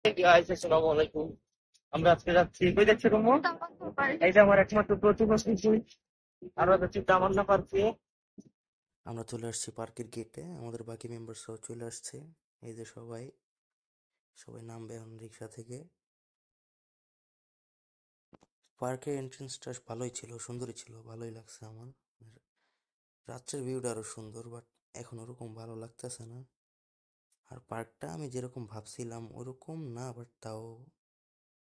Guys আসসালামু আলাইকুম। আমরা আজকে যাচ্ছি কই যাচ্ছি রুমু? এই যে আমার একমাত্র প্রতিভা শিল্পী আমরা যাচ্ছি তামান্না পার্কে। আমরা চলে আসছি পার্কের গেটে, আমাদের বাকি মেম্বারসরাও চলে আসছে। এই যে সবাই সবাই নামবে এখন রিক্সা থেকে। পার্কের এন্ট্রেন্সটা ভালোই ছিল, সুন্দরই ছিল, ভালোই লাগছে আমার। আর রাত্রের ভিউটা আরো সুন্দর, বাট এখন ওরকম ভালো লাগতেছে না। আর পার্কটা আমি যেরকম ভাবছিলাম ওরকম না, বাট তাও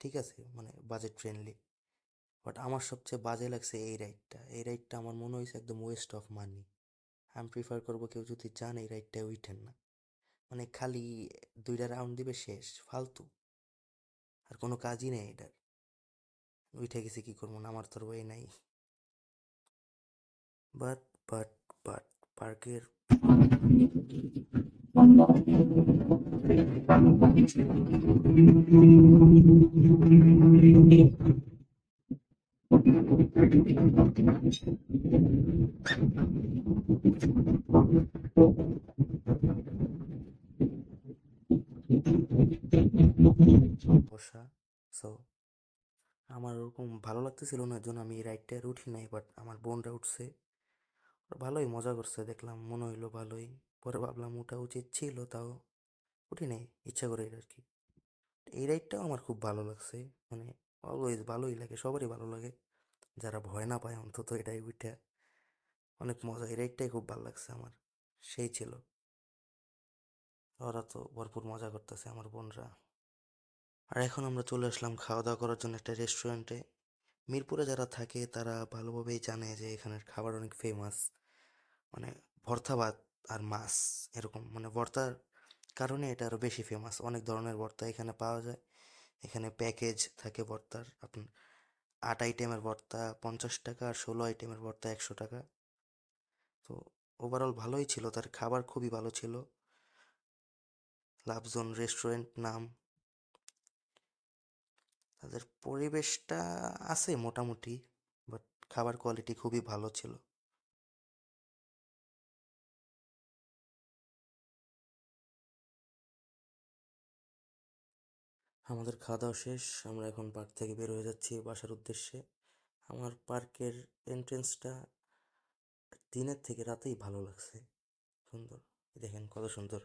ঠিক আছে, মানে বাজেট ফ্রেন্ডলি। বাট আমার সবচেয়ে বাজে লাগছে এই রাইডটা আমার মনে হয়েছে একদম ওয়েস্ট অফ মানি। আমি প্রিফার করবো কেউ যদি চান এই রাইডটায় উঠেন না, মানে খালি 2টা রাউন্ড দিবে শেষ, ফালতু, আর কোনো কাজই নেই এটার। উঠে গেছি কি করবো না, আমার তোর ওয়ে নাই। বাট বাট বাট পার্কের বসা, সো আমার ওরকম ভালো লাগতেছিল না, এর জন্য আমি এই রাইডটা আর উঠি নাই। বাট আমার বোনরা উঠছে, ওরা ভালোই মজা করছে, দেখলাম মনে হইলো ভালোই। পরে ভাবলাম ওটা উচিত ছিল, তাও উঠি নাই ইচ্ছা করে আর কি। এই রাইডটাও আমার খুব ভালো লাগছে, মানে অলওয়েজ ভালোই লাগে, সবারই ভালো লাগে, যারা ভয় না পায় অন্তত এটাই উঠে অনেক মজা। এই রাইডটাই খুব ভালো লাগছে আমার, সেই ছিল। ওরা তো ভরপুর মজা করতেছে আমার বোনরা। আর এখন আমরা চলে আসলাম খাওয়া দাওয়া করার জন্য একটা রেস্টুরেন্টে। মিরপুরে যারা থাকে তারা ভালোভাবেই জানে যে এখানের খাবার অনেক ফেমাস, মানে ভর্তা ভাত আর মাছ, এরকম মানে ভর্তার কারণে এটা আরও বেশি ফেমাস। অনেক ধরনের ভর্তা এখানে পাওয়া যায়। এখানে প্যাকেজ থাকে ভর্তার, আপনার 8 আইটেমের ভর্তা 50 টাকা, আর 16 আইটেমের ভর্তা 100 টাকা। তো ওভারঅল ভালোই ছিল, তার খাবার খুবই ভালো ছিল। লাভজোন রেস্টুরেন্ট নাম। তাদের পরিবেশটা আছে মোটামুটি, বাট খাবার কোয়ালিটি খুবই ভালো ছিল। আমাদের খাওয়া দাওয়া শেষ, আমরা এখন পার্ক থেকে বের হয়ে যাচ্ছি বাসার উদ্দেশ্যে। আমার পার্কের এন্ট্রেন্সটা দিনের থেকে রাতেই ভালো লাগছে, সুন্দর। দেখেন কত সুন্দর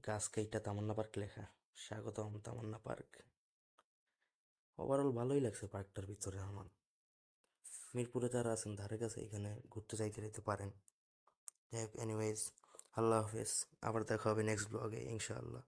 গাছ কেইটা তামান্না পার্ক লেখা, স্বাগতম তামান্না পার্ক। ওভারঅল ভালোই লাগছে পার্কটার ভিতরে আমার। মিরপুরে যারা আছেন ধারে কাছে এখানে ঘুরতে যাইতে যেতে পারেন। যাই হোক, এনিওয়েজ, আল্লাহ হাফেজ। আবার দেখা হবে নেক্সট ব্লগে ইনশাআল্লাহ।